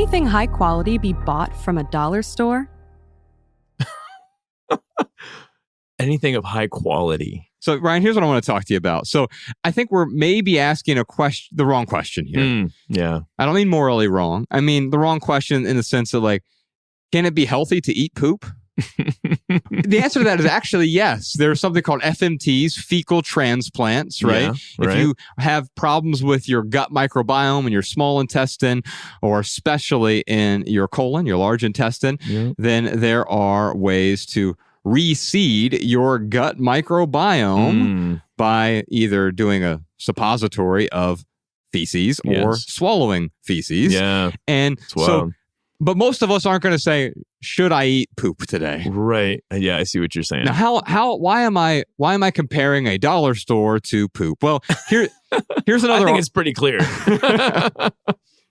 anything high quality be bought from a dollar store? Anything of high quality. So, Ryan, here's what I want to talk to you about. So, I think we're maybe asking the wrong question here. Yeah. I don't mean morally wrong. I mean the wrong question in the sense that, like, can it be healthy to eat poop? The answer to that is actually yes. There's something called FMTs, fecal transplants, right? Yeah, right. If you have problems with your gut microbiome and your small intestine, or especially in your colon, your large intestine, then there are ways to reseed your gut microbiome by either doing a suppository of feces or swallowing feces. Yeah. And so, but most of us aren't going to say, should I eat poop today? Right. Yeah, I see what you're saying. Now, why am I comparing a dollar store to poop? Well, here's another. I think it's pretty clear.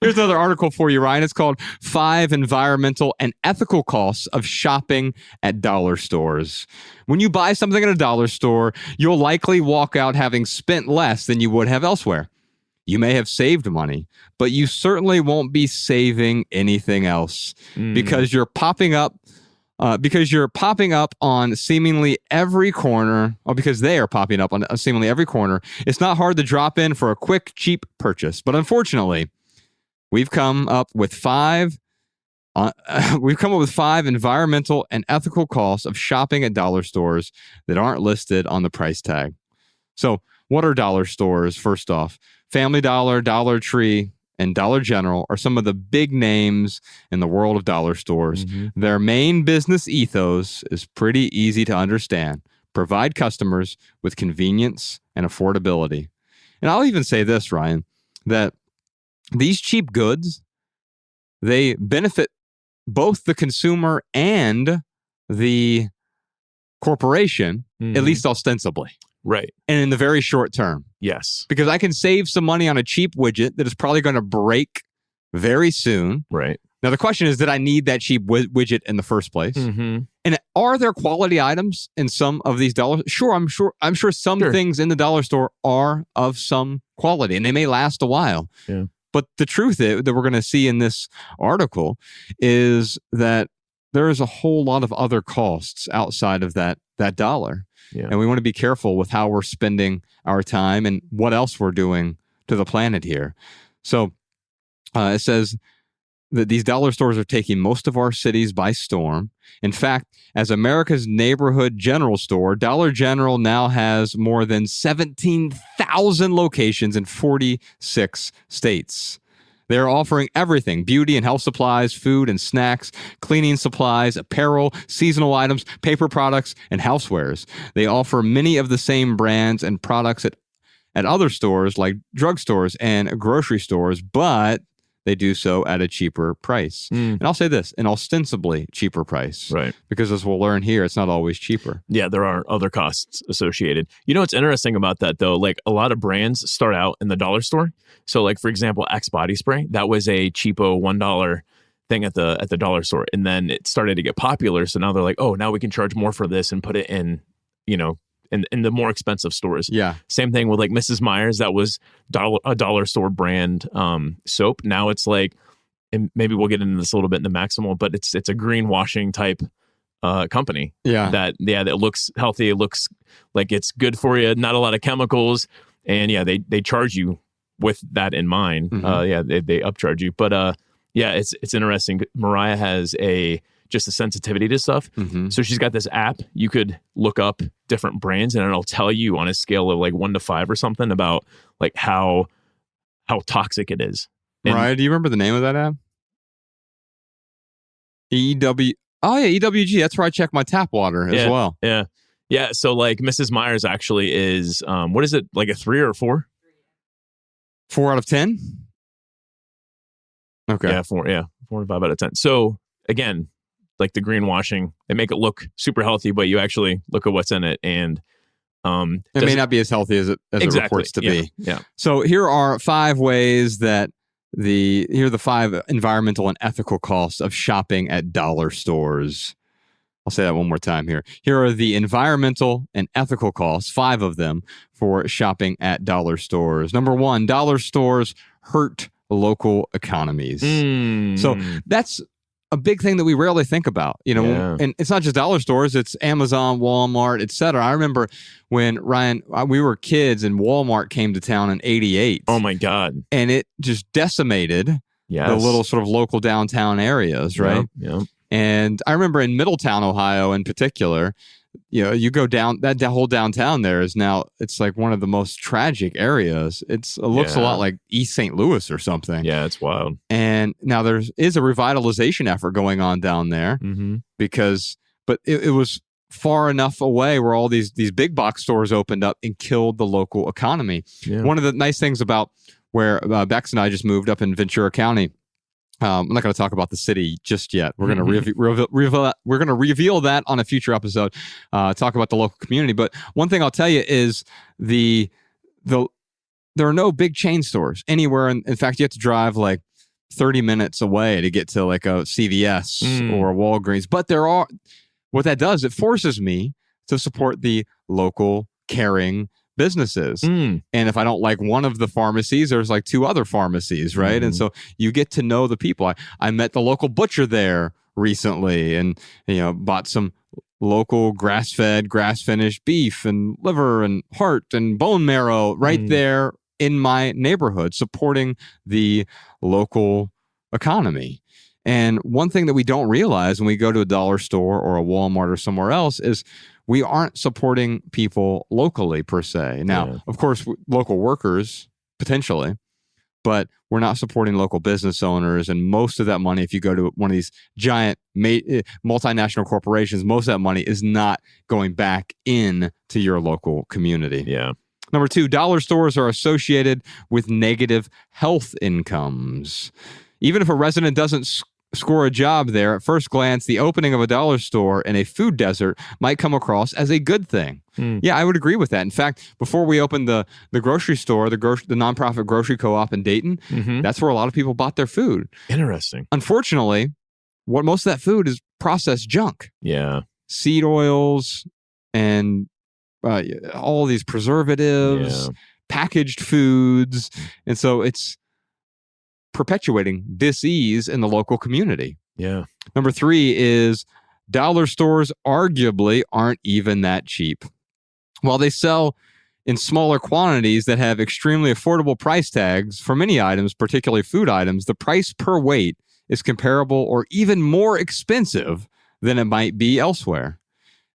Here's another article for you, Ryan. It's called 5 Environmental and Ethical Costs of Shopping at Dollar Stores. When you buy something at a dollar store, you'll likely walk out having spent less than you would have elsewhere. You may have saved money, but you certainly won't be saving anything else because you're popping up on seemingly every corner, or because they are popping up on seemingly every corner. It's not hard to drop in for a quick, cheap purchase. But unfortunately, we've come up with 5 environmental and ethical costs of shopping at dollar stores that aren't listed on the price tag. So, what are dollar stores? First off, Family Dollar, Dollar Tree, and Dollar General are some of the big names in the world of dollar stores. Their main business ethos is pretty easy to understand: provide customers with convenience and affordability. And I'll even say this, Ryan, that these cheap goods, they benefit both the consumer and the corporation, at least ostensibly. Right. And in the very short term. Yes. Because I can save some money on a cheap widget that is probably going to break very soon. Right. Now, the question is, did I need that cheap widget in the first place? And are there quality items in some of these dollars? Sure, I'm sure some things in the dollar store are of some quality, and they may last a while. Yeah. But the truth is, that we're going to see in this article is that there is a whole lot of other costs outside of that dollar. Yeah. And we want to be careful with how we're spending our time and what else we're doing to the planet here. So it says that these dollar stores are taking most of our cities by storm. In fact, as America's neighborhood general store, Dollar General now has more than 17,000 locations in 46 states. They're offering everything: beauty and health supplies, food and snacks, cleaning supplies, apparel, seasonal items, paper products, and housewares. They offer many of the same brands and products at other stores like drugstores and grocery stores, but they do so at a cheaper price. And I'll say this, an ostensibly cheaper price. Right. Because as we'll learn here, it's not always cheaper. Yeah, there are other costs associated. You know what's interesting about that, though? Like, a lot of brands start out in the dollar store. So, like, for example, Axe body spray, that was a cheapo $1 thing at the dollar store. And then it started to get popular. So now they're like, oh, now we can charge more for this and put it in, in the more expensive stores. Yeah. Same thing with like Mrs. Meyer's. That was a dollar store brand soap. Now it's like, and maybe we'll get into this a little bit in the Maximal, but it's a greenwashing type company. Yeah. That looks healthy. It looks like it's good for you. Not a lot of chemicals. And yeah, they charge you with that in mind. They upcharge you. But it's interesting. Mariah has just a sensitivity to stuff. So she's got this app. You could look up different brands and it'll tell you on a scale of like 1 to 5 or something about like how toxic it is. Mariah, do you remember the name of that app? EWG. That's where I check my tap water as well. Yeah. Yeah. So like Mrs. Meyer's actually is, what is it? Like a 3 or a 4? 4 out of 10? Okay. Yeah, 4 to 5 out of 10. So again, like the greenwashing, they make it look super healthy, but you actually look at what's in it, and it may not be as healthy as it purports to be. Yeah. So here are 5 ways that here are the 5 environmental and ethical costs of shopping at dollar stores. I'll say that one more time here. Here are the environmental and ethical costs, 5 of them, for shopping at dollar stores. Number 1, dollar stores hurt local economies. So Mm. that's a big thing that we rarely think about, Yeah. and it's not just dollar stores, it's Amazon, Walmart, etc. I remember when Ryan, we were kids and Walmart came to town in 88. Oh my God. And it just decimated Yes. the little sort of local downtown areas, right? Yep. And I remember in Middletown, Ohio in particular, you go down, that whole downtown there is now, it's like one of the most tragic areas. It looks a lot like East St. Louis or something. Yeah, it's wild. And now there is a revitalization effort going on down there but it was far enough away where all these big box stores opened up and killed the local economy. Yeah. One of the nice things about where Bex and I just moved up in Ventura County, I'm not going to talk about the city just yet. We're going to reveal that on a future episode. Talk about the local community. But one thing I'll tell you is there are no big chain stores anywhere. In fact, you have to drive like 30 minutes away to get to like a CVS or a Walgreens. But there are. What that does, it forces me to support the local caring businesses. And if I don't like one of the pharmacies, there's like 2 other pharmacies, right? And so you get to know the people. I met the local butcher there recently and, bought some local grass-fed, grass-finished beef and liver and heart and bone marrow right there in my neighborhood, supporting the local economy. And one thing that we don't realize when we go to a dollar store or a Walmart or somewhere else is we aren't supporting people locally per se. Now, of course, local workers potentially, but we're not supporting local business owners. And most of that money, if you go to one of these giant multinational corporations, most of that money is not going back in to your local community. Yeah. Number 2, dollar stores are associated with negative health incomes. Even if a resident doesn't score a job there, at first glance, the opening of a dollar store in a food desert might come across as a good thing. Yeah, I would agree with that. In fact, before we opened the grocery store, the nonprofit grocery co-op in Dayton, that's where a lot of people bought their food. Interesting. Unfortunately, what most of that food is processed junk. Yeah. Seed oils and all these preservatives, packaged foods. And so it's perpetuating dis-ease in the local community. Yeah. Number 3 is dollar stores arguably aren't even that cheap. While they sell in smaller quantities that have extremely affordable price tags for many items, particularly food items, the price per weight is comparable or even more expensive than it might be elsewhere.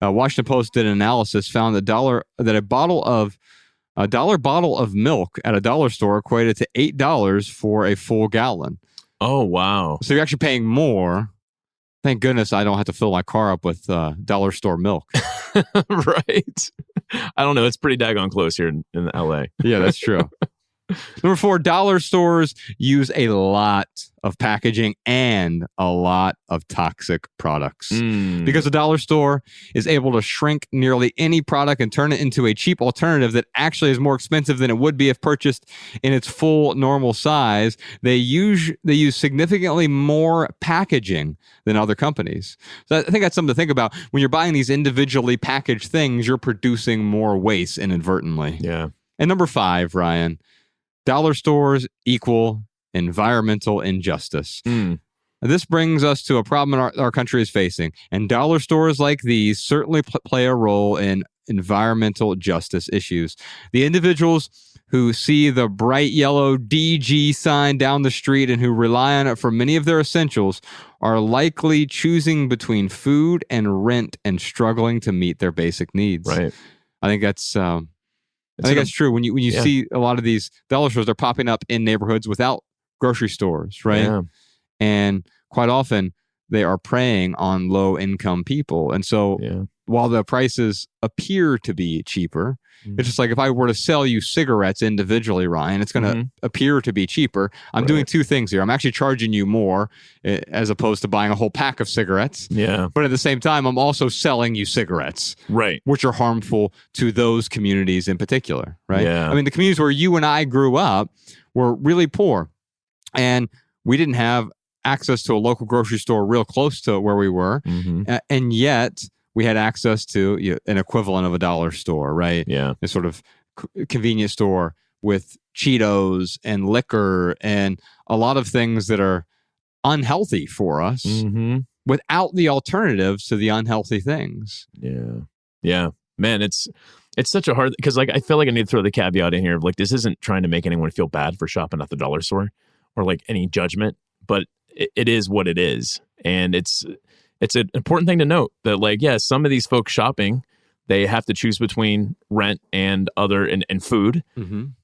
Washington Post did an analysis, found that a dollar bottle of milk at a dollar store equated to $8 for a full gallon. Oh, wow. So you're actually paying more. Thank goodness I don't have to fill my car up with dollar store milk. Right. I don't know. It's pretty daggone close here in LA. Yeah, that's true. Number 4, dollar stores use a lot of packaging and a lot of toxic products. Because a dollar store is able to shrink nearly any product and turn it into a cheap alternative that actually is more expensive than it would be if purchased in its full normal size. They use significantly more packaging than other companies. So I think that's something to think about. When you're buying these individually packaged things, you're producing more waste inadvertently. Yeah. And number 5, Ryan, dollar stores equal environmental injustice. This brings us to a problem our country is facing, and dollar stores like these certainly play a role in environmental justice issues. The individuals who see the bright yellow DG sign down the street and who rely on it for many of their essentials are likely choosing between food and rent and struggling to meet their basic needs. Right. I think that's true. When you see a lot of these dollar stores, they're popping up in neighborhoods without grocery stores, right? Yeah. And quite often they are preying on low income people. And so while the prices appear to be cheaper, it's just like if I were to sell you cigarettes individually, Ryan, it's going to appear to be cheaper. I'm doing 2 things here. I'm actually charging you more as opposed to buying a whole pack of cigarettes. Yeah. But at the same time, I'm also selling you cigarettes, right, which are harmful to those communities in particular, right? Yeah. I mean, the communities where you and I grew up were really poor, and we didn't have access to a local grocery store real close to where we were, and yet we had access to an equivalent of a dollar store, right? Yeah. A sort of convenience store with Cheetos and liquor and a lot of things that are unhealthy for us without the alternatives to the unhealthy things. Yeah. Man, it's such a hard, because like I feel like I need to throw the caveat in here of like, this isn't trying to make anyone feel bad for shopping at the dollar store or like any judgment, but it is what it is. And it's an important thing to note that like, yeah, some of these folks shopping, they have to choose between rent and other and food.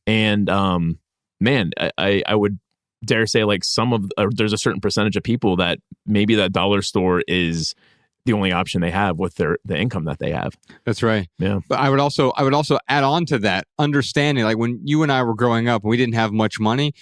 And man, I would dare say like there's a certain percentage of people that maybe that dollar store is the only option they have with the income that they have. That's right. Yeah. But I would also add on to that understanding, like when you and I were growing up and we didn't have much money,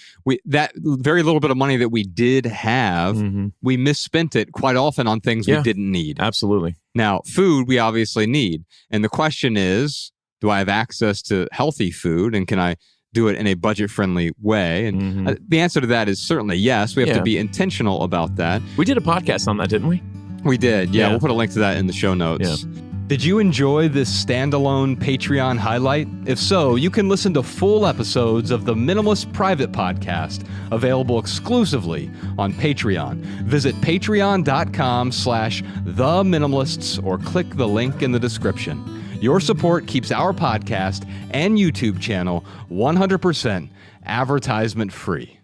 that very little bit of money that we did have, we misspent it quite often on things we didn't need. Absolutely. Now, food we obviously need. And the question is, do I have access to healthy food, and can I do it in a budget-friendly way? And the answer to that is certainly yes. We have to be intentional about that. We did a podcast on that, didn't we? We did, yeah. We'll put a link to that in the show notes. Yeah. Did you enjoy this standalone Patreon highlight? If so, you can listen to full episodes of the Minimalist Private Podcast, available exclusively on Patreon. Visit patreon.com/theminimalists or click the link in the description. Your support keeps our podcast and YouTube channel 100% advertisement free.